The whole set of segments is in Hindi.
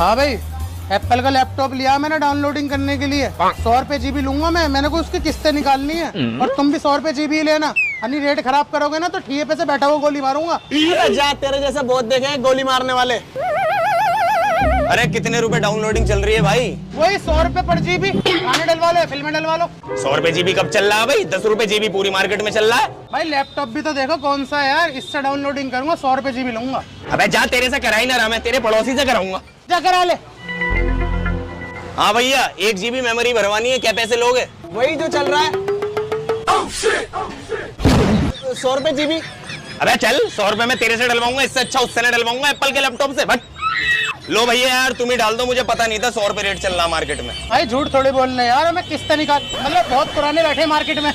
हाँ भाई, एप्पल का लैपटॉप लिया मैंने डाउनलोडिंग करने के लिए। 100 रुपए जीबी लूंगा मैं, मैंने को उसकी किस्तें निकालनी है। और तुम भी 100 रुपए जीबी लेना। अन्नी रेट खराब करोगे ना तो ठिये पे से बैठा हुआ गोली मारूंगा। जा, तेरे जैसे बहुत देखे हैं गोली मारने वाले। अरे कितने रुपए डाउनलोडिंग चल रही है भाई? वही 100 रुपए पर जीबी। गाने डलवा लो, फिल्में डलवा लो। 100 रुपए जीबी कब चल रहा है भाई? 10 रुपए जीबी पूरी मार्केट में चल रहा है भाई। लैपटॉप भी तो देखो कौन सा है यार, इससे डाउनलोडिंग करूंगा 100 रुपए जीबी लूंगा। अबे जा, तेरे से करा ही ना रहा, मैं तेरे पड़ोसी से कराऊंगा। जा करा ले। हाँ भैया, 1 जीबी मेमोरी भरवानी है, क्या पैसे लोगे? वही जो चल रहा है 100 रुपए जीबी। अबे चल, 100 रुपए में तेरे से डलवाऊंगा, इससे अच्छा उससे नहीं डलवाऊंगा एप्पल के लैपटॉप से। बट लो भैया यार, तुम ही डाल दो, मुझे पता नहीं था 100 रुपए रेट चल रहा मार्केट में। भाई झूठ थोड़ी बोलने यार, हमें किस्तें निकाल, मतलब बहुत पुराने बैठे मार्केट में।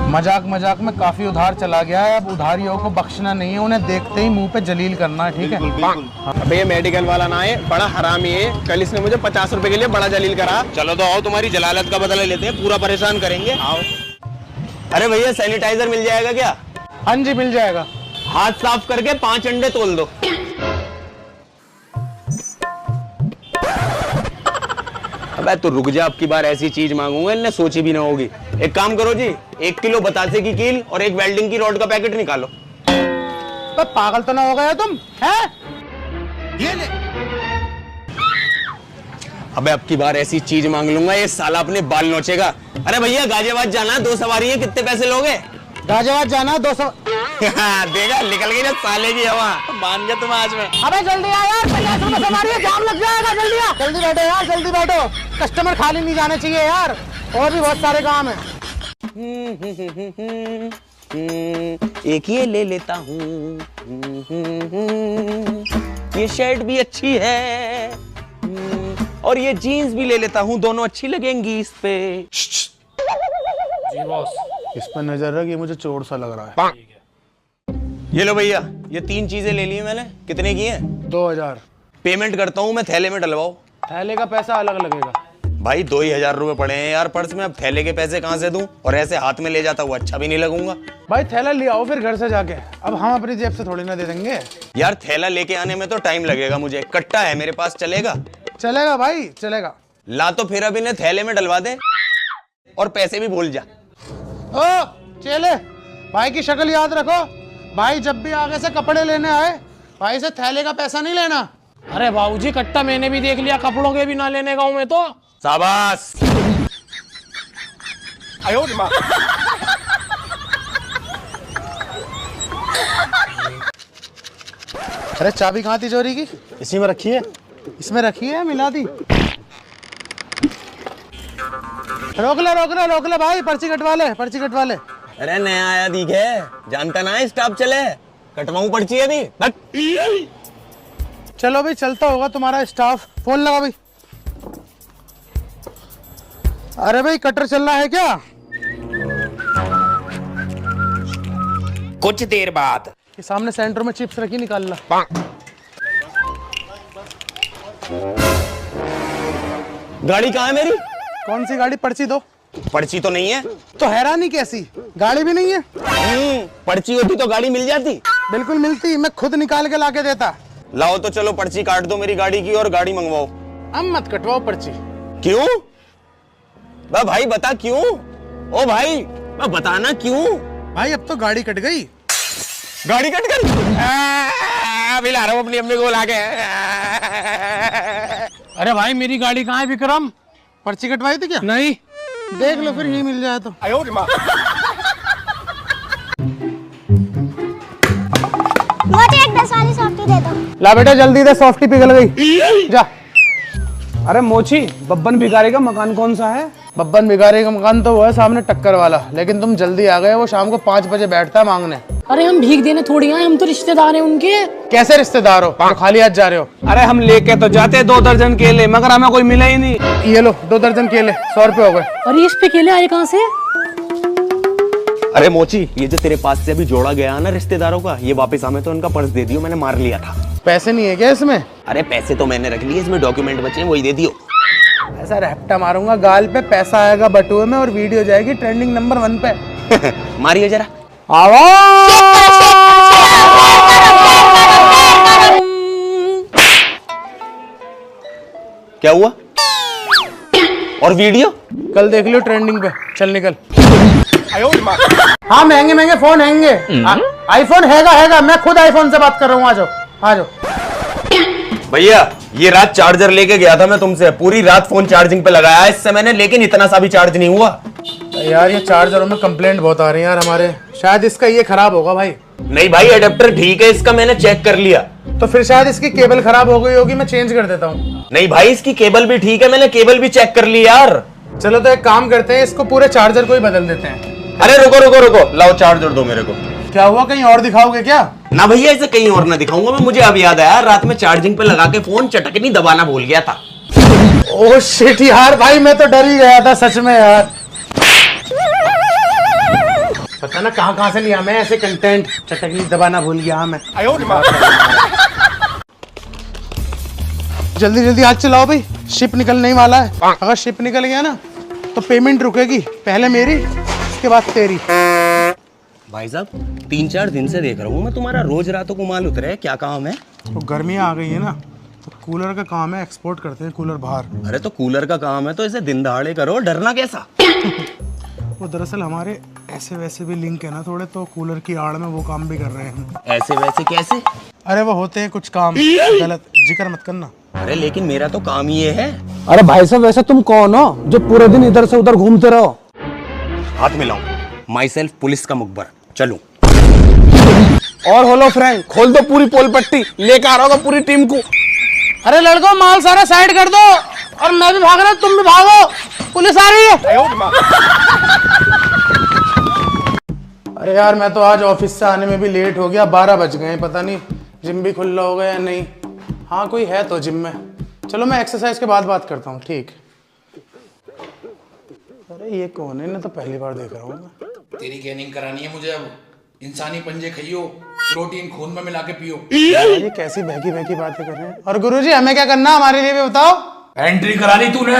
मजाक मजाक में काफी उधार चला गया है, अब उधारियों को बख्शना नहीं है, उन्हें देखते ही मुंह पे जलील करना है, ठीक है? अबे ये मेडिकल वाला ना है, बड़ा हरामी है। कल इसने मुझे 50 रुपए के लिए बड़ा जलील करा। चलो तो आओ, तुम्हारी जलालत का बदला लेते हैं, पूरा परेशान करेंगे। आओ। अरे भैया, सैनिटाइजर मिल जाएगा क्या? हाँ जी मिल जाएगा। हाथ साफ करके 5 अंडे तोल दो। अबे तो रुक जा, अब की बार ऐसी चीज मांगूंगा इन्हें सोची भी ना होगी। एक काम करो जी, 1 किलो बतासे की कील और 1 वेल्डिंग की रॉड का पैकेट निकालो। तो पागल तो ना हो गए तुम, हैं? ये ले। अबे अब की बार ऐसी चीज मांग लूंगा, ये साला अपने बाल नोचेगा। अरे भैया, गाजियाबाद जाना है, 2 सवारी है, कितने पैसे लोगे? गाजियाबाद जाना 200। देखा, निकल गई ना साले की हवा। मान गया तुम आज में। अबे जल्दी आ यार, 50 रुपए सवारी है, जाम लग जाएगा। जल्दी आ, जल्दी बैठो यार, जल्दी बैठो। कस्टमर खाली नहीं जाने चाहिए यार, और भी बहुत सारे काम है। एक ये ले लेता हूँ, ये शर्ट भी अच्छी है, और ये जीन्स भी ले लेता हूँ, दोनों अच्छी लगेंगी इस पे। जी बॉस, इस पर नजर रख, ये मुझे चोर सा लग रहा है। ये लो भैया, ये 3 चीजें ले ली मैंने। कितने की हैं? 2000। पेमेंट करता हूँ मैं, थैले में डलवाओ। थैले का पैसा अलग लगेगा। भाई 2000 रुपए पड़े हैं यार पर्स में, अब थैले के पैसे कहाँ से दूं? और ऐसे हाथ में ले जाता हुआ अच्छा भी नहीं लगूंगा। भाई थैला ले आओ फिर घर से जाके, अब हम अपनी जेब से थोड़ी ना दे देंगे यार। थैला लेके आने में तो टाइम लगेगा, मुझे कट्टा है मेरे पास, चलेगा? चलेगा भाई, चलेगा। ला तो फिर अब इन्हें थैले में डलवा दे, और पैसे भी भूल जा। ओ चले, भाई की शक्ल याद रखो। भाई जब भी आगे से कपड़े लेने आए, भाई से थैले का पैसा नहीं लेना। अरे बाबूजी, कट्टा मैंने भी देख लिया, कपड़ों के भी ना लेने का हूं मैं तो। शाबाश। अरे चाबी कहाँ थी चोरी की? इसी में रखी है। इसमें रखी है, मिला दी। रोक ले भाई, पर्ची कटवा ले, पर्ची कटवा ले। अरे नया आया दिखे, जानता ना है स्टाफ चले, कटवाऊं पर्ची अभी। चलो भाई, चलता होगा तुम्हारा स्टाफ। फोन लगा भाई। अरे भाई, कटर चल रहा है क्या? कुछ देर बाद ये सामने सेंटर में चिप्स रखी, निकाल ला। गाड़ी कहाँ है मेरी? कौन सी गाड़ी? पर्ची दो। पर्ची तो नहीं है। तो हैरानी कैसी, गाड़ी भी नहीं है? पर्ची होती तो गाड़ी मिल जाती। बिल्कुल मिलती, मैं खुद निकाल के लाके देता। लाओ तो चलो, पर्ची काट दो मेरी गाड़ी की और गाड़ी मंगवाओ। अब मत कटवाओ पर्ची। क्यों? भाई बता क्यों? ओ भाई बताना क्यों? भाई अब तो गाड़ी कट गई। गाड़ी कट गई? अभी ला रहा हूँ अपनी अम्मी को ला के। अरे भाई, मेरी गाड़ी कहाँ है विक्रम? पर्ची कटवाई थी क्या? नहीं। देख लो फिर, ही मिल जाए तो। मुझे एक 10 वाली सॉफ्टी दे दो। ला बेटा जल्दी दे, सॉफ्टी पिघल गई। जा। अरे मोची, बब्बन भिखारी का मकान कौन सा है? बब्बन भिखारी का मकान तो वो है सामने टक्कर वाला, लेकिन तुम जल्दी आ गए, वो शाम को 5 बजे बैठता है मांगने। अरे हम भीख देने थोड़ी आए, हम तो रिश्तेदार हैं उनके। कैसे रिश्तेदार हो, तो खाली हाथ जा रहे हो? अरे हम लेके तो जाते 2 दर्जन केले, मगर हमें कोई मिला ही नहीं। ये लो 2 दर्जन केले, 100 रुपए हो गए। अरे इस पे केले आए कहाँ से? अरे मोची, ये जो तेरे पास से अभी जोड़ा गया ना रिश्तेदारों का, ये वापस हमें तो उनका पर्स दे दियो, मैंने मार लिया था। पैसे नहीं है क्या इसमें? अरे पैसे तो मैंने रख लिए, इसमें डॉक्यूमेंट बचे हैं, वही दे दियो। ऐसा रैप्टा मारूंगा गाल पे, पैसा आएगा बटुए में और वीडियो जाएगी ट्रेंडिंग नंबर 1 पे। मारियो जरा। आवाज। क्या हुआ? और वीडियो? कल देख लियो ट्रेंडिंग पे। चल निकल। हाँ महंगे महंगे फोन हैंगे। आईफोन हैगा, मैं खुद आईफोन से बात कर रहा हूँ। आ जाओ। भैया ये रात चार्जर लेके गया था मैं तुमसे, पूरी रात फोन चार्जिंग पे लगाया इससे मैंने, लेकिन इतना सा भी चार्ज नहीं हुआ। यार ये चार्जरों में कंप्लेंट बहुत आ रही है यार हमारे, शायद इसका ये खराब होगा भाई। नहीं भाई एडेप्टर ठीक है इसका, मैंने चेक कर लिया। तो फिर शायद इसकी केबल खराब हो गई होगी, मैं चेंज कर देता हूँ। नहीं भाई इसकी केबल भी ठीक है, मैंने केबल भी चेक कर ली यार। चलो तो एक काम करते हैं, इसको पूरे चार्जर को ही बदल देते हैं। अरे रुको, लाओ चार्जर दो मेरे को। क्या हुआ, कहीं और दिखाओगे क्या? ना भैया ऐसे कहीं और ना दिखाऊंगा मैं, मुझे अब याद आया रात में चार्जिंग पे लगा के फोन चटकनी दबाना भूल गया था। ओह शिट यार, भाई मैं तो डर ही गया था सच में यार। पता ना कहां से लिया मैं ऐसे कंटेंट, चटकनी दबाना भूल गया मैं। जल्दी हाथ चलाओ भाई, शिप निकलने ही वाला है। अगर शिप निकल गया ना तो पेमेंट रुकेगी, पहले मेरी उसके बाद तेरी। भाई साहब 3-4 दिन से देख रहा हूँ मैं तुम्हारा, रोज रातों को माल उतरे, क्या काम है? तो गर्मियाँ आ गई है ना, तो कूलर का काम है, एक्सपोर्ट करते हैं कूलर बाहर। अरे तो कूलर का काम है तो इसे दिन दहाड़े करो, डरना कैसा? वो दरअसल हमारे ऐसे वैसे भी लिंक है ना थोड़े, तो कूलर की आड़ में वो काम भी कर रहे हैं। ऐसे वैसे कैसे? अरे वो होते हैं कुछ काम गलत, जिक्र मत करना। अरे लेकिन मेरा तो काम ही ये है। अरे भाई साहब वैसे तुम कौन हो जो पूरे दिन इधर से उधर घूमते रहो? हाथ मिलाऊं, माई सेल्फ पुलिस का मुखबर, चलूं। और हेलो फ्रेंड, खोल दो पूरी पोल पट्टी, लेकर आ रहा होगा पूरी टीम को। अरे लड़कों माल सारा साइड कर दो, और मैं भी भाग रहा हूँ, तुम भी भागो, पुलिस आ रही है। अरे यार मैं तो आज ऑफिस से आने में भी लेट हो गया, 12 बज गए, पता नहीं जिम भी खुला होगा या नहीं। हाँ कोई है तो जिम में, चलो मैं एक्सरसाइज के बाद बात करता हूँ, ठीक? अरे ये कौन है, इन्हें तो पहली बार देख रहा हूँ मैं। तेरी गेनिंग करानी है मुझे अब। इंसानी पंजे खाइयो, प्रोटीन खून में मिला के पियो। ये कैसी बहकी बहकी बातें कर रहे हैं। और गुरुजी हमें क्या करना, हमारे लिए भी बताओ। एंट्री करानी तूने।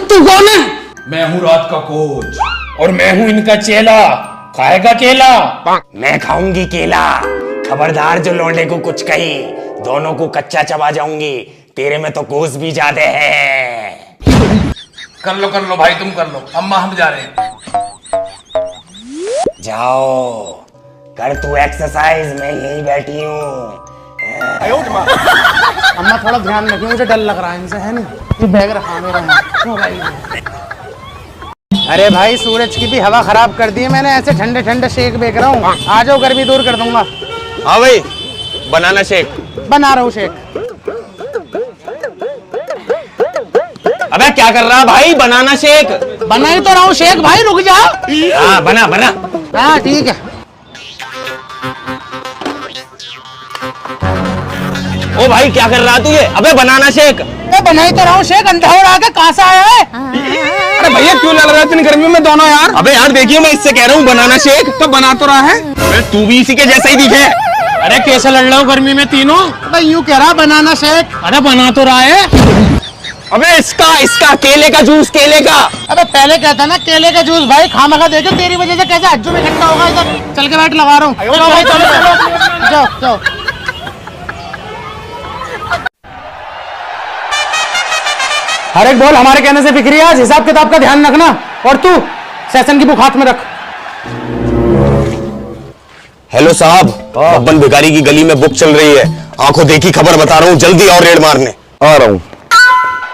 तू कौन है? मैं हूँ रात का कोच और मैं हूँ इनका चेला। खाएगा केला? मैं खाऊंगी केला, खबरदार जो लौंडे को कुछ कही, दोनों को कच्चा चबा जाऊंगी, तेरे में तो कोस भी ज्यादा है। कर लो भाई, तुम कर लो, अम्मा हम जा रहे हैं। जाओ कर तू एक्सरसाइज, मैं यहीं बैठी हूँ। अम्मा थोड़ा ध्यान रखिए, मुझे डर लग रहा है इनसे, है नहीं? ये बैग रखा मेरा मोबाइल में। अरे भाई सूरज की भी हवा खराब कर दी है मैंने, ऐसे ठंडे ठंडे शेक बेच रहा हूँ, आ जाओ गर्मी दूर कर दूंगा। हाँ भाई बनाना शेक बना रहा हूँ शेक। अबे क्या कर रहा भाई, बनाना शेक बना ही तो रहा हूँ शेक भाई, रुक जा। हाँ बना। हाँ ठीक है। ओ भाई क्या कर रहा तू ये? अबे बनाना शेक। बना ही तो रहा हूँ शेक, अंधा हो रहा है, कहाँ से आया है? अरे भैया क्यों लड़ रहा है इतनी गर्मी में दोनों यार? अबे यार देखिए मैं इससे कह रहा हूँ बनाना शेक, तो बना तो रहा है। अबे तू भी इसी के जैसा ही दिखे। अरे कैसे लड़ रहा हूँ गर्मी में तीनों? भाई यूं कह रहा बनाना शेक। अरे बना तो रहा है। अबे इसका केले का जूस, केले का। अबे पहले कहता ना केले का जूस, भाई खामखा देखो तेरी वजह से कैसे हज्जू में इकट्ठा होगा इधर। चल के बैठ, लगा रहा हूँ। चलो भाई चलो, जाओ। हर एक बॉल हमारे कहने से बिखरी है आज, हिसाब किताब का ध्यान रखना। और तू सेशन की बुक हाथ में रख। हेलो साहब, बब्बन भिखारी की गली में बुक चल रही है, आंखों देखी खबर बता रहा हूँ, जल्दी और रेड मारने आ रहा हूँ।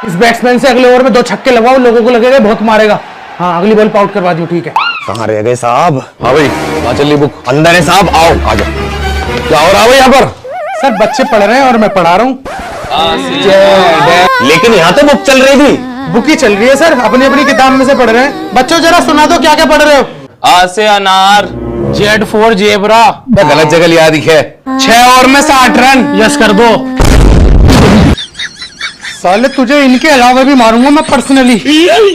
इस बैट्समैन से अगले ओवर में 2 छक्के लगवाओ, लोगों को लगेगा बहुत मारेगा। हाँ अगली बॉल पे आउट करवा दो, ठीक है? कहाँ रह गए साहब? हाँ भाई वहाँ चलिए बुक अंदर है साहब, आओ आ जाओ। क्या हो रहा है यहाँ पर? सर बच्चे पढ़ रहे हैं और मैं पढ़ा रहा हूँ। लेकिन यहाँ तो बुक चल रही थी। बुक ही चल रही है सर, अपनी अपनी किताब में से पढ़ रहे हैं। बच्चों जरा सुना दो क्या क्या पढ़ रहे हो? आ से अनार, Z for जेबरा। गलत जगह लिया दिखे। 6 ओवर में 60 रन। यस कर दो। साले तुझे इनके अलावा भी मारूंगा मैं पर्सनली।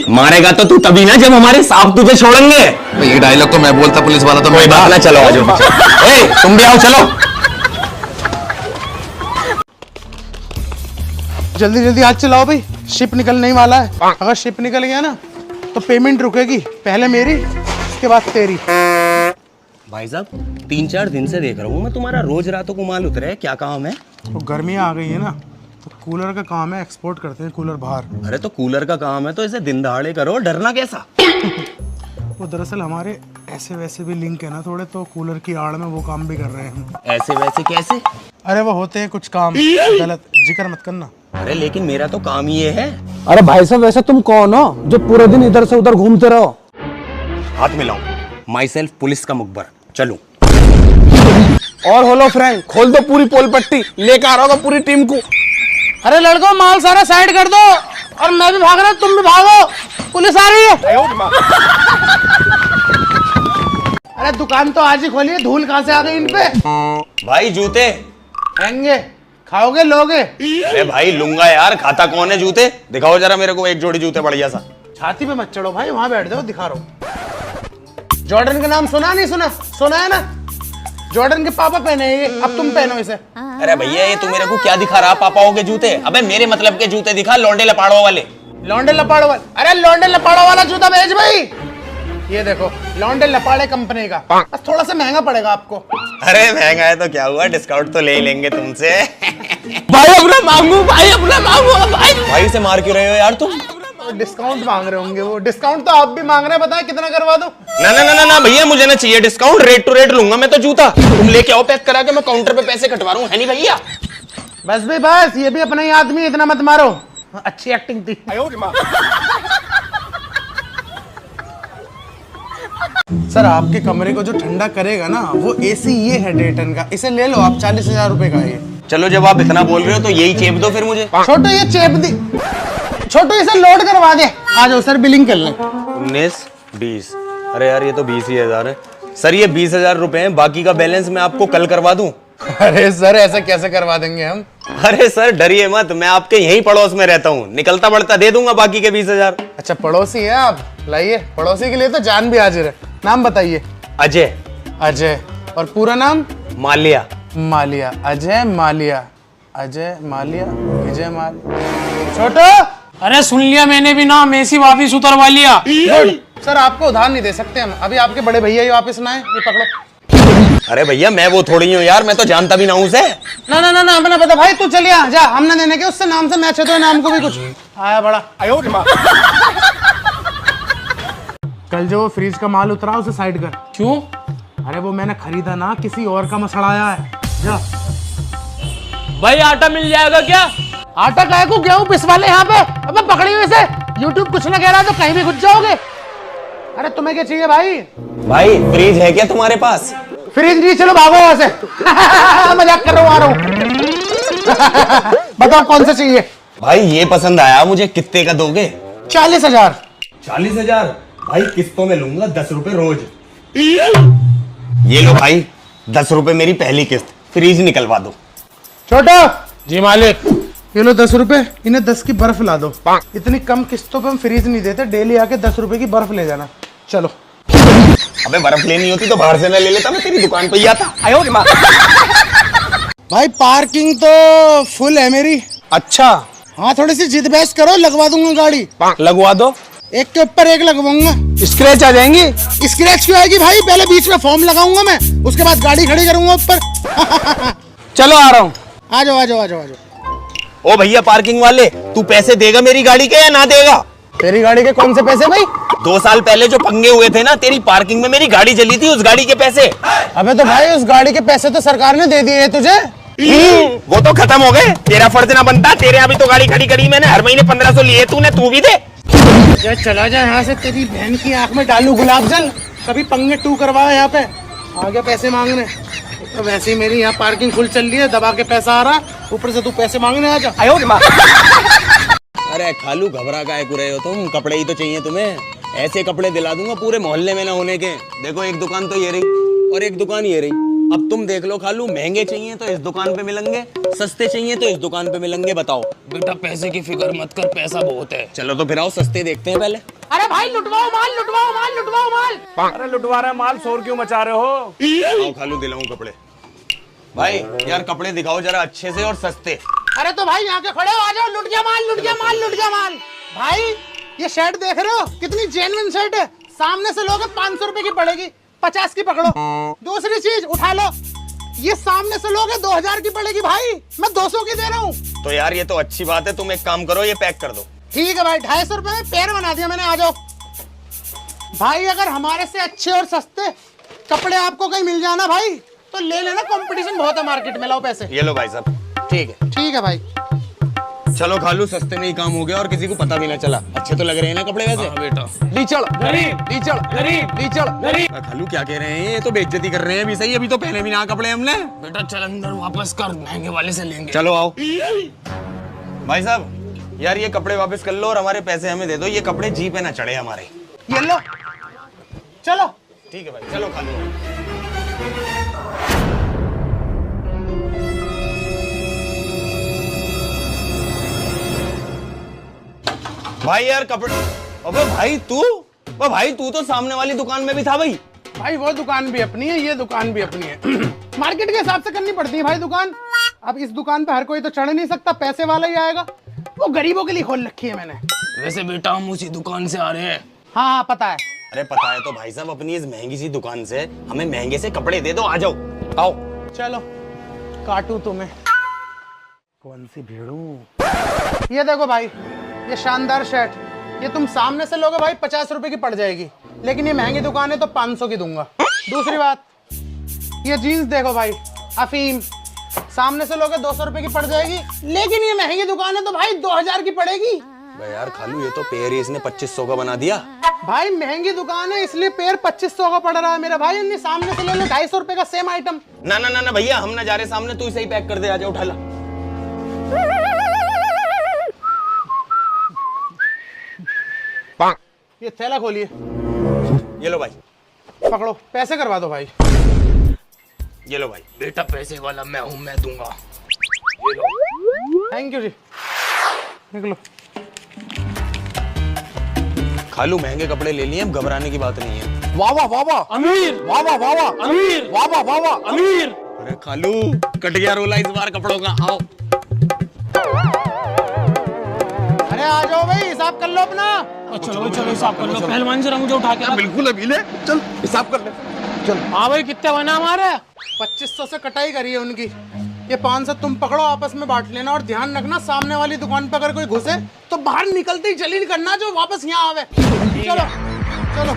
मारेगा तो तू तभी ना जब हमारे साहब तुझे छोड़ेंगे। ये डायलॉग तो मैं बोलता, पुलिस वाला तो कोई बात ना, चलो आ जाओ। ए, तुम भी आओ, चलो। जल्दी हाथ चलाओ भाई, शिप निकलने ही वाला है। अगर शिप निकल गया ना तो पेमेंट रुकेगी, पहले मेरी उसके बाद तेरी। भाई साहब 3-4 दिन से देख रहा हूँ मैं तुम्हारा, रोज रातों को माल उतरे, क्या काम है? तो गर्मियाँ आ गई है ना, तो कूलर का काम है, एक्सपोर्ट करते हैं कूलर बाहर। अरे तो कूलर का काम है तो इसे दिन दहाड़े करो, डरना कैसा। वो दरअसल हमारे ऐसे वैसे भी लिंक है ना थोड़े, तो कूलर की आड़ में वो काम भी कर रहे हैं हम। ऐसे वैसे कैसे? अरे वो होते हैं कुछ काम गलत, जिक्र मत करना। अरे लेकिन मेरा तो काम ही ये है। अरे भाई साहब वैसे तुम कौन हो जो पूरे दिन इधर से उधर घूमते रहो? हाथ मिलाओ, माई सेल्फ पुलिस का मुखबर। चलो। और हेलो फ्रेंड, खोल दो पूरी पोल पट्टी, लेकर आ रहा होगा पूरी टीम को। अरे लड़को माल सारा साइड कर दो, और मैं भी भाग रहा हूँ, तुम भी भागो, पुलिस आ रही है। अरे दुकान तो आज ही खोली है, धूल कहाँ से आ गई इन पे? भाई जूते खाएंगे, खाओगे, लोगे? अरे भाई लूंगा यार, खाता कौन है जूते? दिखाओ जरा मेरे को एक जोड़ी जूते बढ़िया सा। छाती पे मत चढ़ो भाई, वहां बैठ जाओ, दिखा रहा हूँ। जॉर्डन का नाम सुना नहीं सुना? सुना है ना, जॉर्डन के पापा पहने हैं ये, अब तुम पहनो इसे। अरे भैया ये तू मेरे को क्या दिखा रहा, पापाओं के जूते? अबे मेरे मतलब के जूते दिखा, लौंडे लपाड़ों वाले। लौंडे लपाड़ो वाला? अरे लौंडे लपाड़ो वाला जूता भेज भाई। ये देखो लौंडे लपाड़े कंपनी का, बस थोड़ा सा महंगा पड़ेगा आपको। अरे महंगा है तो क्या हुआ, डिस्काउंट तो ले ही लेंगे तुमसे। भाई अपना मांगू, भाई अपना मांगू भाई। भाई से मार क्यों रहे हो यार तुम? डिस्काउंट मांग रहे होंगे वो, डिस्काउंट तो आप भी मांग रहे हैं, बताएं कितना करवा दो? ना ना ना ना भैया, मुझे ना चाहिए डिस्काउंट, रेट टू रेट लूंगा मैं तो जूता। तुम लेके आओ पैक करा के, मैं काउंटर पे पैसे कटवा रहा हूँ, है नहीं भैया? बस भाई बस, ये भी अपना ही आदमी, इतना मत मारो। अच्छी एक्टिंग थी। सर आपके कमरे को जो ठंडा करेगा ना, वो एसी ये है 1.5 टन का, इसे ले लो आप, 40,000 रुपए का ये। चलो जब आप इतना बोल रहे हो तो यही चेप दो फिर मुझे। छोटू ये चेप दी, छोटू इसे लोड करवा दे। आ जाओ सर, बिलिंग कर लें। 19, 20, अरे यार ये तो 20,000 है। सर ये 20,000 रुपए हैं, बाकी का बैलेंस मैं आपको कल करवा दूं। अरे सर ऐसा कैसे करवा देंगे हम? अरे सर डरिए मत, मैं आपके यहीं पड़ोस में रहता हूँ, निकलता बढ़ता दे दूंगा बाकी के 20,000। अच्छा पड़ोसी है आप, लाइए, पड़ोसी के लिए तो जान भी हाजिर है। नाम बताइए। अजय। अजय, और पूरा नाम? माल्या। मालिया, अजय मालिया, अजय मालिया, विजय मालिया। छोटो, अरे सुन लिया मैंने भी नाम, ऐसी वापिस उतरवा लिया। सर आपको उधार नहीं दे सकते हम, अभी आपके बड़े भैया ही वापस ना आए, ये पकड़ो। अरे भैया मैं वो थोड़ी हूँ यार, मैं तो जानता भी ना हूँ उसे। ना ना ना ना, अपना पता भाई, तू चलिए जा, हम ना देने के, उससे नाम से मैच है तो नाम को भी कुछ आया बड़ा। कल जो फ्रीज का माल उतरा उसे साइड कर। क्यों? अरे वो मैंने खरीदा ना, किसी और का मसड़ाया है। जा भाई आटा मिल जाएगा क्या? आटा काय को, गेहूं पिसवा ले यहाँ पे। अबे पकड़ी हुई से, यूट्यूब कुछ ना कह रहा तो कहीं भी घुस जाओगे। अरे तुम्हें क्या चाहिए भाई? भाई फ्रिज है क्या तुम्हारे पास? फ्रिज नहीं, चलो भागो वहां से। मजाक कर रहा हूँ, आ रहा हूँ। बताओ कौन सा चाहिए? भाई ये पसंद आया मुझे, कितने का दोगे? 40,000। 40,000? भाई किस्तों में लूंगा, 10 रुपए रोज। ये लो भाई 10 रुपए मेरी पहली किस्त, फ्रीज निकलवा दो। छोटा जी मालिक। ये लो 10 रुपए, इन्हें 10 की बर्फ ला दो। इतनी कम किस्तों पे हम फ्रीज नहीं देते, डेली आके 10 रुपए की बर्फ ले जाना। चलो। अबे बर्फ लेनी होती तो बाहर से ना ले लेता, मैं तेरी दुकान पे ही आता। भाई पार्किंग तो फुल है मेरी। अच्छा हाँ थोड़ी सी जिद बहस करो, लगवा दूंगा गाड़ी। लगवा दो, एक के ऊपर एक लगवाऊंगा। स्क्रैच आ जाएंगी। स्क्रैच क्यों आएगी भाई, पहले बीच में फॉर्म लगाऊंगा मैं, उसके बाद गाड़ी खड़ी करूंगा ऊपर। चलो आ रहा हूँ। आ जाओ आ जाओ आ जाओ आ जाओ। ओ भैया पार्किंग वाले, तू पैसे देगा मेरी गाड़ी के या ना देगा? तेरी गाड़ी के कौन से पैसे भाई? 2 साल पहले जो पंगे हुए थे ना, तेरी पार्किंग में मेरी गाड़ी जली थी, उस गाड़ी के पैसे। अबे तो भाई उस गाड़ी के पैसे तो सरकार ने दे दिए हैं तुझे। वो तो खत्म हो गए, तेरा फर्ज ना बनता, तेरे अभी तो गाड़ी खड़ी करी मैंने, हर महीने 1500 लिए तूने, तू भी दे। जा चला जा यहाँ से, तेरी बहन की आंख में डालू गुलाब जल, कभी पंगे टू करवाया यहाँ पे, आ गया पैसे मांगने। तो वैसे ही मेरी यहाँ पार्किंग फुल चल रही है, दबा के पैसा आ रहा, ऊपर से तू पैसे मांगने आ जा। अरे खालू घबरा काहे को रहे हो तुम, कपड़े ही तो चाहिए तुम्हें, ऐसे कपड़े दिला दूंगा पूरे मोहल्ले में ना होने के। देखो एक दुकान तो ये रही और एक दुकान ये रही, अब तुम देख लो खालू, महंगे चाहिए तो इस दुकान पे मिलेंगे, सस्ते चाहिए तो इस दुकान पे मिलेंगे, बताओ। बेटा पैसे की फिक्र मत कर, पैसा बहुत है। चलो तो फिर आओ सस्ते देखते हैं पहले। अरे भाई लुटवाओ माल, लुटवाओ माल, लुटवाओ माल। अरे लुटवा रहे माल, शोर क्यों मचा रहे हो? आओ खालू दिलाऊं कपड़े। भाई यार कपड़े दिखाओ जरा अच्छे से और सस्ते। अरे तो भाई यहाँ के खड़े हो, आ जाओ, लुट गया माल, लुट गया माल, लुट गया माल। भाई ये शर्ट देख रहे हो, कितनी जेन्युइन शर्ट है, सामने से लोगे 500 रुपए की पड़ेगी, 50 की पकड़ो। दूसरी चीज उठा लो, ये सामने से लोगे 2000 की पड़ेगी भाई, मैं 200 की दे रहा हूँ। तो यार ये तो अच्छी बात है, तुम एक काम करो, ये पैक कर दो। ठीक है भाई, 250 रुपए में पैर बना दिया मैंने, आ जाओ भाई। अगर हमारे से अच्छे और सस्ते कपड़े आपको कहीं मिल जाना भाई तो ले लेना, कंपटीशन बहुत है मार्केट में। लाओ पैसे। ये लो भाई साहब। ठीक है। ठीक है भाई। चलो खालू, सस्ते में ही काम हो गया और किसी को पता भी ना चला। अच्छे तो लग रहे हैं ना कपड़े वैसे? बेटा लीचड़ गरीब, लीचड़ गरीब, लीचड़ गरीब। खालू क्या कह रहे हैं, ये तो बेइज्जती कर रहे हैं अभी। सही, अभी तो पहने भी ना कपड़े हमने। बेटा चल अंदर वापस कर, महंगे वाले से लेंगे। चलो आओ भाई साहब, यार ये कपड़े वापस कर लो और हमारे पैसे हमें दे दो। ये कपड़े जी पे ना चढ़े हमारे। ये लो, चलो। ठीक है भाई, चलो खालू। भाई यार कपड़े, अबे भाई तू, ओ भाई तू तो सामने वाली दुकान में भी था भाई। भाई वो दुकान भी अपनी है, ये दुकान भी अपनी है। मार्केट के हिसाब से करनी पड़ती है भाई दुकान। अब इस दुकान पे हर कोई तो चढ़ नहीं सकता, पैसे वाला ही आएगा। वो गरीबों के लिए खोल रखी है मैंने। वैसे बेटा हम उसी दुकान से आ रहे हैं। हाँ हाँ पता है। अरे पता है तो भाई साहब, अपनी इस महंगी सी दुकान से हमें महंगे से कपड़े दे दो। आ जाओ, आओ। चलो काटू तुम्हें। कौन सी भिड़ू? ये देखो भाई, ये शानदार शर्ट, ये तुम सामने से लोगे भाई 50 रुपए की पड़ जाएगी, लेकिन ये महंगी दुकान है तो 500 की दूंगा। दूसरी बात, ये जीन्स देखो भाई, अफीम, सामने से लोगे 200 रुपए की पड़ जाएगी, लेकिन ये महंगी दुकान है तो भाई 2000 की पड़ेगी। भाई यार खालू, ये तो पेड़ ही इसने 2500 का बना दिया। भाई महंगी दुकान है इसलिए पेड़ 2500 का पड़ रहा है मेरा भाई। इन्हें सामने से ले लो 250 रुपए का सेम आइटम। ना ना ना ना भैया, हम ना जा रहे सामने, तू इसे ही पैक कर दे। आ जा, उठा ला। ये थैला खोलिए। ये लो भाई। पकड़ो, पैसे करवा दो भाई। ये लो भाई। बेटा पैसे वाला मैं हूँ, मैं दूंगा। ये लो। थैंक यू जी। निकलो। खालू महंगे कपड़े ले लिए, अब घबराने की बात नहीं है। वाह वाह वाह वाह अमीर, वाह वाह वाह वाह अमीर, वाह वाह वाह वाह अमीर। अरे खालू, कट गया रोला इस बार कपड़ों का। आओ। अरे आ जाओ भाई, हिसाब कर लो अपना। चलो चलो हिसाब कर लो। पहलवान जरा मुझे उठा के रख। बिल्कुल अभी ले, चल हिसाब कर ले। चल हाँ भाई, कितने बना हमारे? 2500 से कटाई करी है उनकी। ये 500 तुम पकड़ो, आपस में बांट लेना। और ध्यान रखना, सामने वाली दुकान पर अगर कोई घुसे तो बाहर निकलते ही जल्दी करना, जो वापस यहाँ आवे। चलो चलो।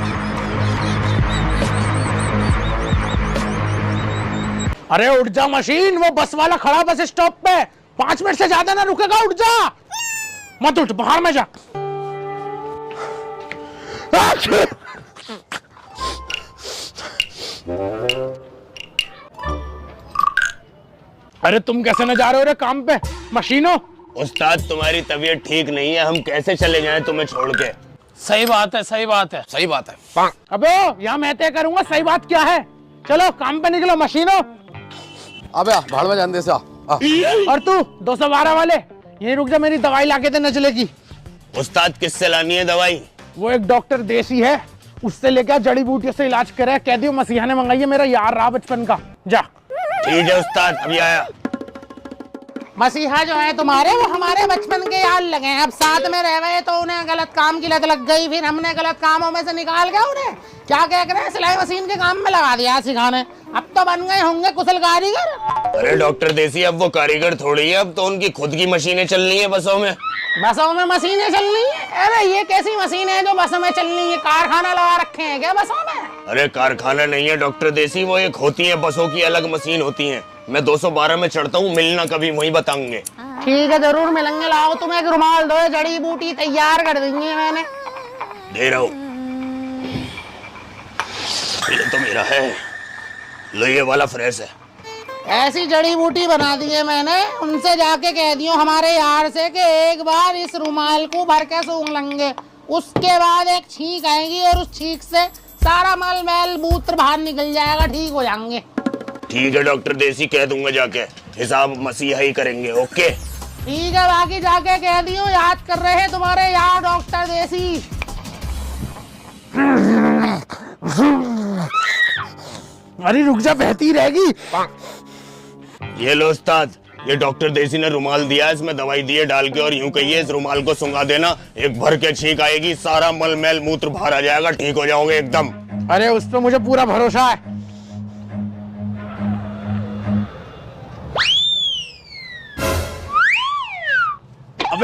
अरे उठ जा मशीन, वो बस वाला खड़ा बस स्टॉप पे, 5 मिनट से ज्यादा ना रुकेगा। उठ जा, मत उठ, बाहर में जा। अरे तुम कैसे न जा रहे हो रे काम पे, मशीनों? उस्ताद तुम्हारी तबीयत ठीक नहीं है, हम कैसे चले जाएं तुम्हें छोड़ के? सही बात है, सही बात है। सही बात है। अबे यहाँ मैं तय करूंगा सही बात क्या है। चलो काम पे निकलो मशीनों। अबे आ, भाड़ में जान दे से आ। और तू 212 वाले यहीं रुक जा, मेरी दवाई लाके दे नजले की। उस्ताद किससे लानी है दवाई? वो एक डॉक्टर देसी है, उससे लेकर जड़ी बूटियों से इलाज करे। कह दियो मसीहा ने मंगाई है, मेरा यार रहा बचपन का। जा। ठीक है उस्ताद, अभी आया। मसीहा जो है तुम्हारे, वो हमारे बचपन के यार लगे हैं। अब साथ में रह गए तो उन्हें गलत काम की लत लग गई, फिर हमने गलत कामों में से निकाल के उन्हें क्या कह रहे हैं, सिलाई मशीन के काम में लगा दिया सिखाने। अब तो बन गए होंगे कुशल कारीगर। अरे डॉक्टर देसी, अब वो कारीगर थोड़ी है, अब तो उनकी खुद की मशीनें चलनी है बसों में। बसों में मशीनें चलनी है? अरे ये कैसी मशीन है जो बसों में चलनी है? कारखाना लगा रखे हैं क्या बसों में? अरे कारखाना नहीं है डॉक्टर देसी, वो एक होती है बसों की अलग मशीन होती है। मैं 212 में चढ़ता हूँ, मिलना कभी वहीं बताऊंगे। ठीक है जरूर मिलेंगे। लाओ तुम एक रुमाल दो, जड़ी बूटी तैयार कर देंगे मैंने। दे रहा हूँ, ये तो मेरा है। लो ये वाला फ्रेश है। ऐसी जड़ी बूटी बना दी है मैंने, उनसे जाके कह दियो हमारे यार से कि एक बार इस रुमाल को भर के सूंघ लेंगे, उसके बाद एक छींक आएगी और उस छींक से सारा मल मैल मूत्र बाहर निकल जाएगा, ठीक हो जाएंगे। ठीक है डॉक्टर देसी, कह दूंगा जाके, हिसाब मसीहा ही करेंगे। ओके ठीक है, बाकी जाके कह दियो याद कर रहे हैं तुम्हारे यार डॉक्टर देसी। अरे रुक जा, बहती रहेगी। ये लो उस्ताद, ये डॉक्टर देसी ने रुमाल दिया, इसमें दवाई दी है डाल के, और यूं कहिए इस रुमाल को सुंघा देना, एक भर के छींक आएगी, सारा मल मैल मूत्र बाहर आ जाएगा, ठीक हो जाओगे एकदम। अरे उस पर मुझे पूरा भरोसा है।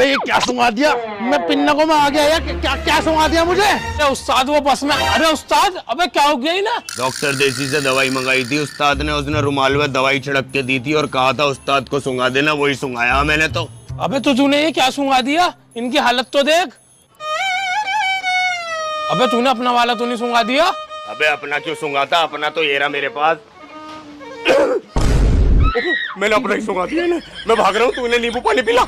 अबे ये क्या सुंगा दिया? मैं पिन्ना को में आ गया या क्या क्या सुंगा दिया मुझे? अरे उस्ताद वो बस में, अरे उस्ताद अबे क्या हो गया ही ना? डॉक्टर देसी से दवाई मंगाई थी उस्ताद ने, उसने रुमाल में दवाई छिड़क के दी थी और कहा था उस्ताद को सुंगा देना, वही सुंगाया मैंने तो। अबे तो तूने ये क्या सुंगा दिया? इनकी हालत तो देख। अबे तूने अपना वाला तो नहीं सुंगा दिया? अबे अपना क्यों सुंगाता, अपना तो ये रहा मेरे पास। मैंने अपना ही सुंगा दिया। मैं भाग रहा हूँ, तूने नींबू पानी पिला।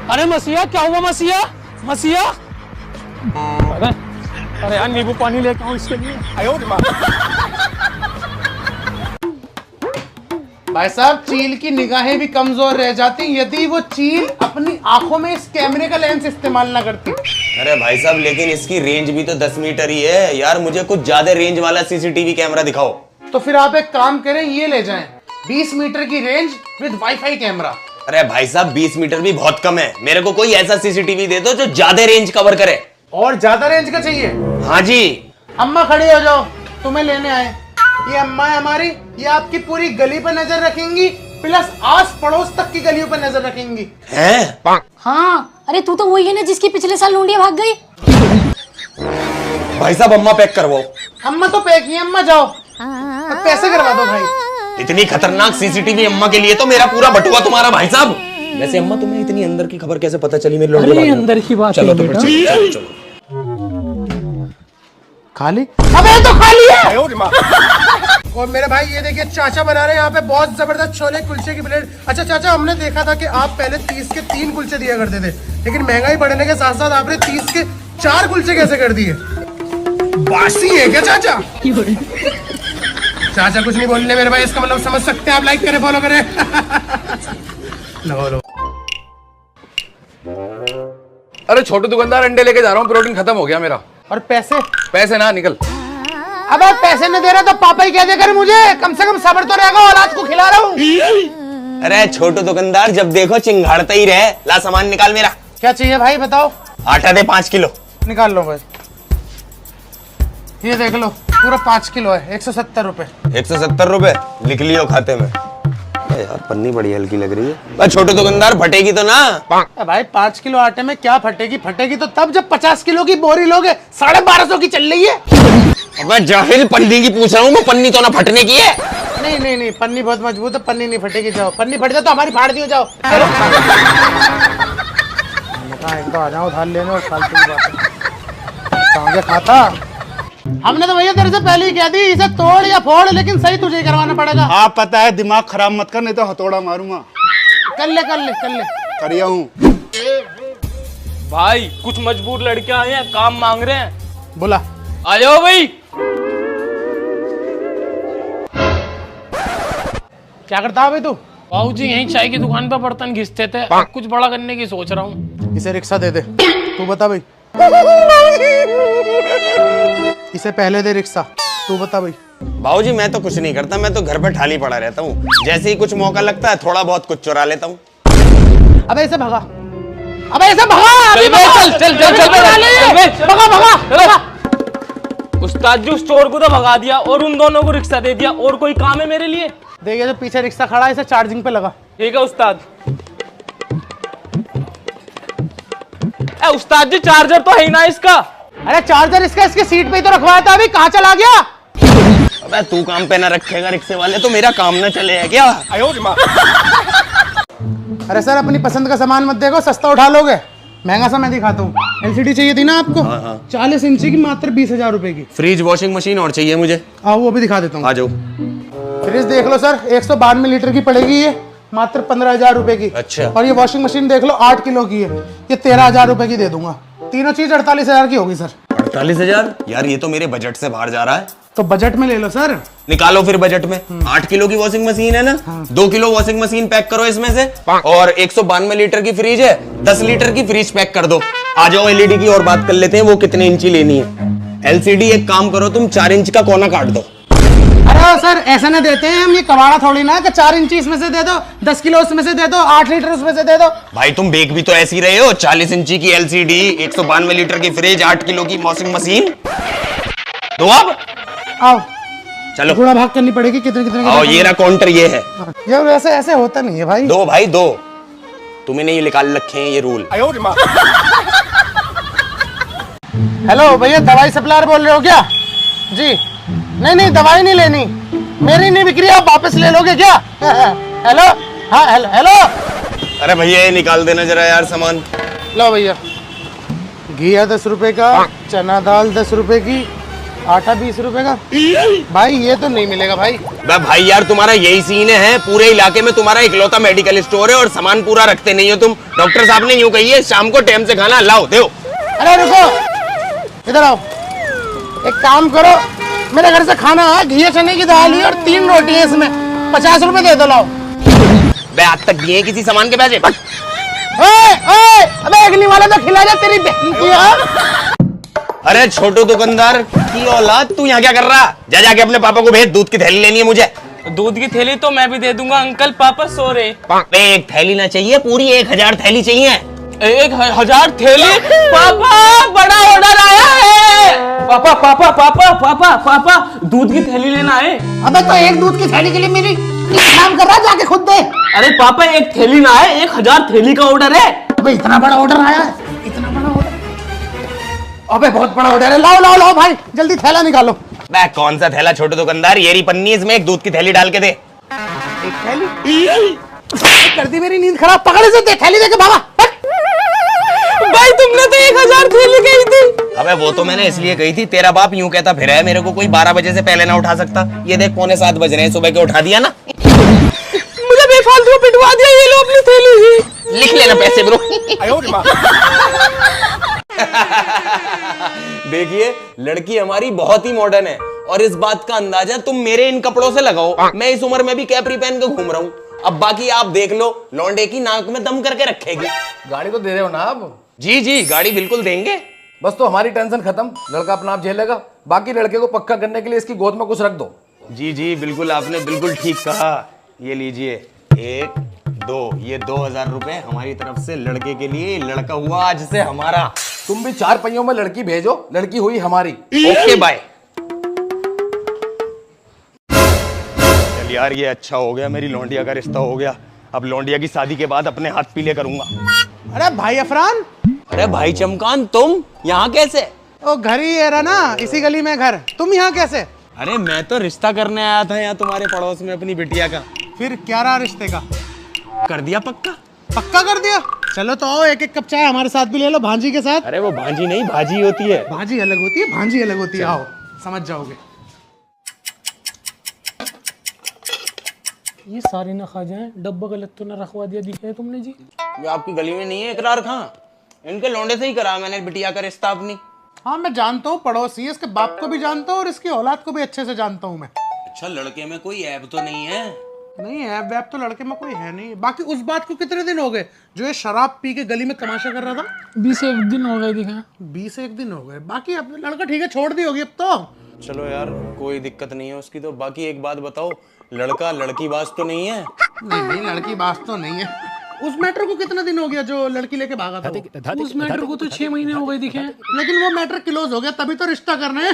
अरे मसीहा क्या हुआ? मसीहा मसीहा अरे यार नींबू पानी लेके आऊं इसके लिए। भाई साहब चील की निगाहें भी कमजोर रह जाती यदि वो चील अपनी आंखों में इस कैमरे का लेंस इस्तेमाल ना करती। अरे भाई साहब लेकिन इसकी रेंज भी तो 10 मीटर ही है यार, मुझे कुछ ज्यादा रेंज वाला सीसीटीवी कैमरा दिखाओ। तो फिर आप एक काम करें, ये ले जाएं 20 मीटर की रेंज विद वाईफाई कैमरा। अरे भाई साहब 20 मीटर भी बहुत कम है, मेरे को कोई ऐसा सीसीटीवी दे दो जो ज्यादा रेंज कवर करे। और ज्यादा रेंज का चाहिए? हाँ जी। अम्मा खड़ी हो जाओ, तुम्हें लेने आए। ये अम्मा है हमारी, ये आपकी पूरी गली पर नजर रखेंगी, प्लस आस पड़ोस तक की गलियों पर नजर रखेंगी। हैं? हाँ, अरे तू तो वही है ना जिसकी पिछले साल लूंडिया भाग गई। भाई साहब अम्मा पैक करवाओ। अम्मा तो पैक ही, अम्मा जाओ, अब पैसे करवा दो भाई। इतनी खतरनाक सीसीटीवी अम्मा के लिए तो मेरा पूरा बटुआ तुम्हारा भाई साहब। वैसे अम्मा तुम्हें इतनी अंदर की खबर कैसे पता चली मेरे लड़के? अंदर की बात चलो तो फिर चलो चलो। खाली? अबे तो खाली है। और मेरे भाई ये देखिए चाचा बना रहे हैं यहाँ पे बहुत जबरदस्त छोले कुलचे की प्लेट। अच्छा चाचा, हमने देखा था कि आप पहले 30 के 3 कुलचे दिया करते थे, लेकिन महंगाई बढ़ने के साथ साथ आपने 30 के 4 कुलचे कैसे कर दिए? बासी है क्या चाचा? चाचा कुछ नहीं बोलने मेरे भाई, इसका मतलब समझ सकते हैं आप। लाइक करें, फॉलो करें। लो। अरे छोटू दुकानदार, अंडे लेके जा रहा हूँ, प्रोटीन खत्म हो गया मेरा। और पैसे? पैसे ना निकल। अबे पैसे नहीं दे रहा तो पापा ही कह दे कर मुझे, कम से कम सब्र तो रहेगा, औलाद को खिला रहा हूँ। अरे छोटू दुकानदार जब देखो चिंगाड़ता ही रहे, ला सामान निकाल मेरा। क्या चाहिए भाई बताओ? आटा दे 5 किलो। निकाल लो भाई, ये देख लो पूरा 5 किलो है, 170 रुपए। 170 रुपए लिख लियो खाते में। यार पन्नी बड़ी हल्की लग रही है। छोटू दुकानदार फटेगी तो ना? भाई 5 किलो आटे में क्या फटेगी? फटेगी तो तब जब 50 किलो की बोरी लोगे। 1250 की चल रही है। अबे जाहिल, पन्नी की पूछ रहा हूँ मैं, पन्नी तो ना फटने की है। नहीं पन्नी बहुत मजबूत है, पन्नी नहीं फटेगी। जाओ, पन्नी फट जाए तो हमारी फाड़ दियो, जाओ। चलो एक तो आ जाओ उधार लेने और फालतू की बातें खाता। हमने तो भैया तेरे से पहले ही कह दी इसे तोड़ या फोड़, लेकिन सही तुझे ही करवाना पड़ेगा। हाँ पता है, दिमाग खराब मत कर, नहीं तो हथौड़ा मारूंगा। कर ले करिया हूँ। भाई कुछ मजबूर लड़के आए हैं, काम मांग रहे हैं। बोला आ जाओ भाई। क्या करता है भाई तू? बाबूजी यहीं चाय की दुकान पर बर्तन घिसते थे, अब कुछ बड़ा करने की सोच रहा हूँ। इसे रिक्शा दे दे। तू बता भाई। इसे पहले दे रिक्शा। तू बता भाई। बाबूजी मैं तो कुछ नहीं करता, मैं तो घर पे ठाली पड़ा रहता हूँ, जैसे ही कुछ मौका लगता है थोड़ा बहुत कुछ चुरा लेता हूँ। अबे इसे भगा, अबे इसे भगा। चल भगा। उस्ताद जी स्टोर को तो भगा दिया और उन दोनों को रिक्शा दे दिया, और कोई काम है मेरे लिए? देखिए जो पीछे रिक्शा खड़ा है, इसे चार्जिंग पे लगा। ठीक है उस्ताद। उस्ताद जी चार्जर तो है ही ना इसका। अरे चार्जर इसका इसकी सीट पे ही तो रखवाया था, अभी कहाँ चला गया? अबे तू काम पे ना रखेगा रिक्शे वाले तो मेरा काम ना चलेगा क्या? अरे सर अपनी पसंद का सामान मत देखो, सस्ता उठा लोगे। महंगा सा मैं दिखाता हूँ। LCD चाहिए थी ना आपको? हाँ। 40 इंची की मात्र 20,000 रुपए की। फ्रिज वॉशिंग मशीन और चाहिए मुझे। आओ वो भी दिखा देता हूँ। आ जाओ। फ्रिज देख लो सर, 192 लीटर की पड़ेगी ये, मात्र 15,000 रुपए की। अच्छा। और ये वॉशिंग मशीन देख लो 8 किलो की है, ये 13,000 रुपए की दे दूंगा। तीनों चीज 48,000 की होगी सर। 48,000? यार ये तो मेरे बजट से बाहर जा रहा है। तो बजट में ले लो सर। निकालो फिर बजट में। 8 किलो की वॉशिंग मशीन है ना? 2 किलो वॉशिंग मशीन पैक करो इसमें से, और 192 लीटर की फ्रिज है, 10 लीटर की फ्रिज पैक कर दो। आ जाओ LED की और बात कर लेते हैं, वो कितने इंची लेनी है। LCD एक काम करो तुम, 4 इंच का कोना काट दो। अरे सर ऐसा ना देते हैं हम, ये कबाड़ा थोड़ी ना कि 4 इंची इसमें से दे दो, 10 किलो उसमें से दे दो, 8 लीटर उसमें से दे दो। भाई तुम बेक भी तो ऐसी रहे हो, 40 इंची की LCD, 192 लीटर की फ्रिज, 8 किलो की वॉशिंग मशीन। दो अब आओ चलो, थोड़ा भाग करनी पड़ेगी। कितने कितने आओ, ये रहा काउंटर, ये है। यार ऐसे ऐसे होता नहीं है भाई। दो भाई दो। तुम्हें नहीं निकाल रखे हैं ये रूल। हेलो भैया, दवाई सप्लायर बोल रहे हो क्या? जी नहीं नहीं, दवाई नहीं लेनी, मेरी नहीं बिक रही, आप वापस ले लोगे क्या? हेलो, हाँ हेलो हेलो। अरे भैया ये निकाल देना जरा यार सामान। लो भैया, घी 10 रुपए का, चना दाल 10 रुपए की, आटा 20 रुपए का। भाई ये तो नहीं मिलेगा भाई। भाई यार तुम्हारा यही सीन है, पूरे इलाके में तुम्हारा इकलौता मेडिकल स्टोर है और सामान पूरा रखते नहीं हो तुम। डॉक्टर साहब ने यूं कही है शाम को टाइम से खाना लाओ दो। अरे रुको, इधर आओ, एक काम करो, मेरे घर से खाना है, घी चने की दाल है और 3 रोटी है इसमें, 50 रुपए दे दो, लाओ। बे आज तक दिए किसी सामान के पैसे? अबे अगली वाला तो खिला जा तेरी बहन की। अरे छोटू दुकानदार की औलाद, तू यहाँ क्या कर रहा? जा जाके अपने पापा को भेज, दूध की थैली लेनी है मुझे। दूध की थैली तो मैं भी दे दूंगा अंकल, पापा सो रहे। एक थैली ना चाहिए, पूरी 1000 थैली चाहिए। 1000 थैली? पापा बड़ा ऑर्डर आया है। पापा पापा पापा पापा पापा दूध की थैली लेना है। अबे तो एक दूध की थैली के लिए मेरी काम कर रहा है, जाके खुद दे। अरे पापा एक थैली ना है, 1000 थैली का ऑर्डर है। अबे इतना बड़ा ऑर्डर आया है, इतना बड़ा ऑर्डर? अबे बहुत बड़ा ऑर्डर है, लाओ लाओ लाओ भाई, जल्दी थैला निकालो। बे कौन सा थैला छोटू दुकानदार, ये रही पन्नी, इसमें एक दूध की थैली डाल के दे। एक थैली? कर दी मेरी नींद खराब, पकड़े से दे थैली, देके बाबा। भाई तुमने तो 1000 थैली कही थी। अबे वो तो मैंने इसलिए कही थी, तेरा बाप यूं कहता फिर है मेरे को कोई 12 बजे से पहले ना उठा सकता। ये देख 6:45 बज रहे हैं, सुबह के उठा दिया ना। मुझे बेफालतू पिटवा दिया, ये लो अपनी थैली ही। लिख लेना पैसे ब्रो। देखिए लड़की हमारी बहुत ही मॉडर्न है और इस बात का अंदाजा तुम मेरे इन कपड़ों से लगाओ। मैं इस उम्र में भी कैपरी पहन के घूम रहा हूँ। अब बाकी आप देख लो, लौंडे की नाक में दम करके रखेगी। गाड़ी तो दे रहे हो ना आप? जी जी गाड़ी बिल्कुल देंगे। बस तो हमारी टेंशन खत्म, लड़का अपना आप झेलेगा, बाकी लड़के को पक्का करने के लिए इसकी गोद में कुछ रख दो। जी जी बिल्कुल, आपने बिल्कुल ठीक कहा। ये लीजिए 1 2, ये 2000 रुपए हमारी तरफ से लड़के के लिए। लड़का हुआ आज से हमारा। तुम भी 4 पहियों में लड़की भेजो, लड़की हुई हमारी। Okay bye. चल यार ये अच्छा हो गया, मेरी लौंडिया का रिश्ता हो गया। अब लौंडिया की शादी के बाद अपने हाथ पीले करूंगा। अरे भाई अफरान। अरे भाई चमकान, तुम यहाँ कैसे? ओ घर ही है ना, इसी गली में घर, तुम यहाँ कैसे? अरे मैं तो रिश्ता करने आया था यहाँ तुम्हारे पड़ोस में अपनी बिटिया का। फिर क्या रहा रिश्ते का? कर दिया पक्का। पक्का कर दिया? चलो तो आओ, एक एक कप चाय हमारे साथ भी ले लो, भांजी के साथ। अरे वो भांजी नहीं, भाजी होती है। भाजी अलग होती है, भांजी अलग होती है, आओ समझ जाओगे। ये सारे ना खा जाएं, डब्बा गलत तो ना रखवा दिया दिखा है तुमने जी? ये आपकी गली में नहीं है इकरार खां? इनके लौंडे से ही करा मैंने बिटिया का रिश्ता अपनी। हाँ मैं जानता हूँ, पड़ोसी है, इसके बाप को भी जानता हूँ और इसकी औलाद को भी अच्छे से जानता हूँ मैं। अच्छा लड़के में कोई ऐब तो नहीं है? नहीं ऐब वैब तो लड़के में कोई है नहीं। बाकी उस बात को कितने दिन हो गए जो ये शराब पी के गली में तमाशा कर रहा था? 21 दिन हो गए दिखा। 21 दिन हो गए। बाकी अब लड़का ठीक है, छोड़ दी होगी अब तो। चलो यार कोई दिक्कत नहीं है उसकी तो। बाकी एक बात बताओ, लड़का लड़की बात तो नहीं है? नहीं नहीं लड़की बात तो नहीं है। उस मैटर को कितना दिन हो गया जो लड़की लेके भागा था? उस मैटर को तो 6 महीने हो गए दिखे। लेकिन वो मैटर क्लोज हो गया, तभी तो रिश्ता करना है।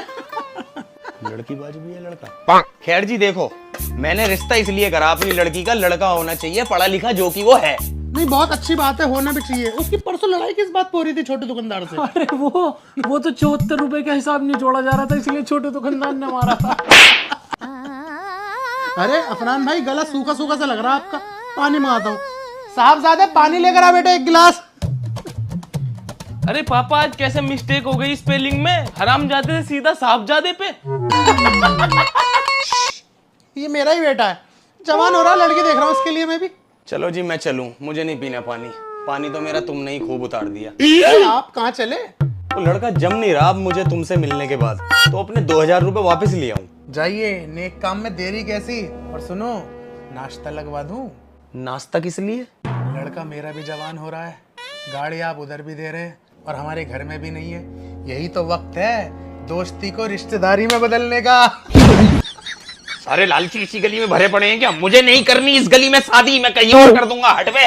लड़की बाज भी है लड़का। खैर जी देखो, मैंने रिश्ता इसलिए करा अपनी लड़की का, लड़का होना चाहिए पढ़ा लिखा जो कि वो है। नहीं बहुत अच्छी बात है, होना भी चाहिए। उसकी परसों लड़ाई किस बात पे हो रही थी छोटे दुकानदार से? अरे वो तो 74 रुपए का हिसाब नहीं जोड़ा जा रहा था, इसलिए छोटे दुकानदार ने मारा था। अरे अफरान भाई गला सूखा सूखा सा लग रहा है आपका, पानी मंगाता हूँ। साहबजादे पानी लेकर आ बेटा 1 गिलास। अरे पापा आज कैसे मिस्टेक हो गई स्पेलिंग में, हरामजादे से सीधा साहबजादे पे। ये मेरा ही बेटा है, जवान हो रहा, लड़की देख रहा हूँ उसके लिए मैं भी। चलो जी मैं चलूं, मुझे नहीं पीना पानी। पानी तो मेरा तुमने ही खूब उतार दिया। आप कहाँ चले? तो लड़का जम नहीं रहा अब मुझे तुमसे मिलने के बाद, तो अपने 2000 रुपए वापस ले आऊं। जाइए, नेक काम में देरी कैसी। और सुनो, नाश्ता लगवा दूं? नाश्ता किस लिए? लड़का मेरा भी जवान हो रहा है, गाड़ी आप उधर भी दे रहे हैं और हमारे घर में भी नहीं है। यही तो वक्त है दोस्ती को रिश्तेदारी में बदलने का। सारे लालची इसी गली में भरे पड़े हैं क्या? मुझे नहीं करनी इस गली में शादी, मैं कहीं और कर दूंगा, हट बे।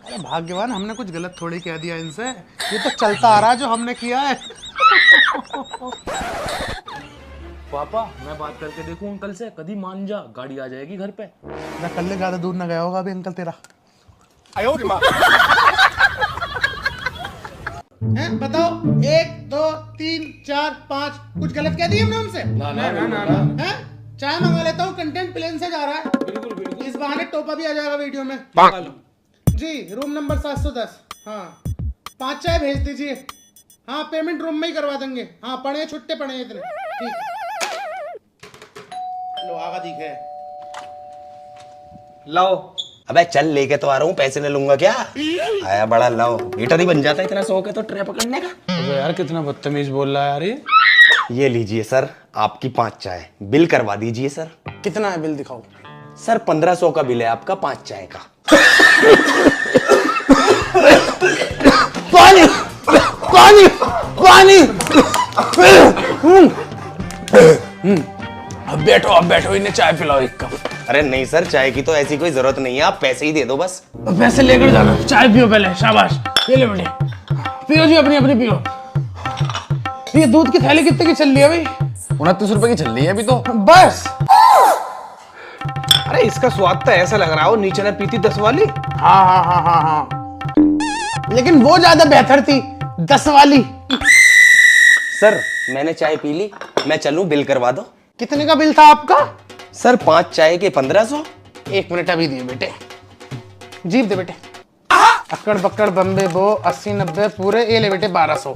अरे भाग्यवान, हमने कुछ गलत थोड़ी कह दिया इनसे, ये तो चलता आ रहा है जो हमने किया है। पापा मैं बात करके देखूं अंकल से, कभी मान जा, गाड़ी आ जाएगी घर पे। कल ज्यादा दूर ना गया होगा अभी अंकल तेरा। हैं बताओ, 1 2 3 4 5 कुछ गलत कह दिया हमने उनसे? ना। हैं चाय मंगा लेता हूँ, कंटेंट प्लेन से जा रहा है। बिल्कुल इस बहाने टोपा भी आ जाएगा वीडियो में। जी रूम नंबर 710। हाँ 5 चाय भेज दीजिए। हाँ पेमेंट रूम में ही करवा देंगे। हाँ पढ़े छुट्टे पढ़े इतने ठीक। लो आगा दिखे लाओ। अबे चल लेके तो आ रहा हूँ, पैसे ले लूंगा क्या? आया बड़ा लाओ, हीटर ही बन जाता है, इतना शौक है तो ट्रे पकड़ने का। अबे यार कितना बदतमीज बोल रहा है यार ये लीजिए सर आपकी 5 चाय, बिल करवा दीजिए सर। कितना है बिल दिखाओ। सर 1500 का बिल है आपका 5 चाय का। पानी पानी पानी। अब बैठो इन्हें चाय पिलाओ 1 कप। अरे नहीं सर चाय की तो ऐसी कोई जरूरत नहीं है, आप पैसे ही दे दो बस। पैसे लेकर जाना, चाय पियो पहले। शाबाश, ये ले बेटे पियो जी, अपनी अपनी पियो। ये दूध की थैली कितने की चल रही है भाई? 29 रुपए की चल रही है अभी तो। बस। अरे इसका स्वाद तो ऐसा लग रहा हो नीचे ने पीती 10 वाली। हाँ लेकिन वो ज्यादा बेहतर थी 10 वाली। सर मैंने चाय पी ली, मैं चलूं बिल करवा दो। कितने का बिल था आपका? सर 5 चाय के 1500। 1 मिनट अभी दिए बेटे, जीप दे बेटे। अक्कड़ बक्कड़ बम्बे बो 80 90 पूरे, ये ले बेटे 1200।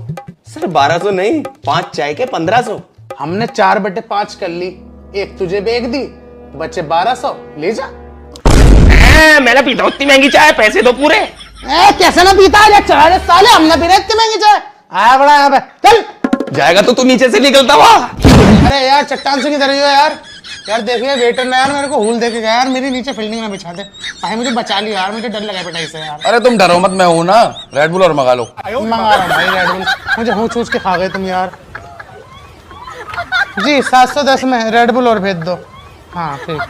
सर 1200 नहीं, 5 चाय के 1500। हमने 4/5 कर ली, 1 तुझे बेच दी, बचे 1200, ले जा। मैंने पीता उतनी महंगी चाय, पैसे दो पूरे। कैसे ना पीता है चाय साले, हमने पी रहे इतनी महंगी चाय। आया बड़ा यहाँ पे, चल। जाएगा तो तू नीचे से निकलता हुआ। अरे यार चट्टान से किधर हो यार? यार देखिए वेटर ने यार मेरे को हुल दे के गया यार, मेरी नीचे फील्डिंग में बिछा दे भाई, मुझे बचा लिया यार, मुझे डर लगा पिटाई से यार। अरे तुम डरो मत, मैं हूं ना, रेड बुल और मंगा लो। मंगा रहा हूँ भाई रेड बुल, मुझे होंच होंच के खा गए तुम यार। जी 710 में रेड बुल और भेज दो। हाँ ठीक।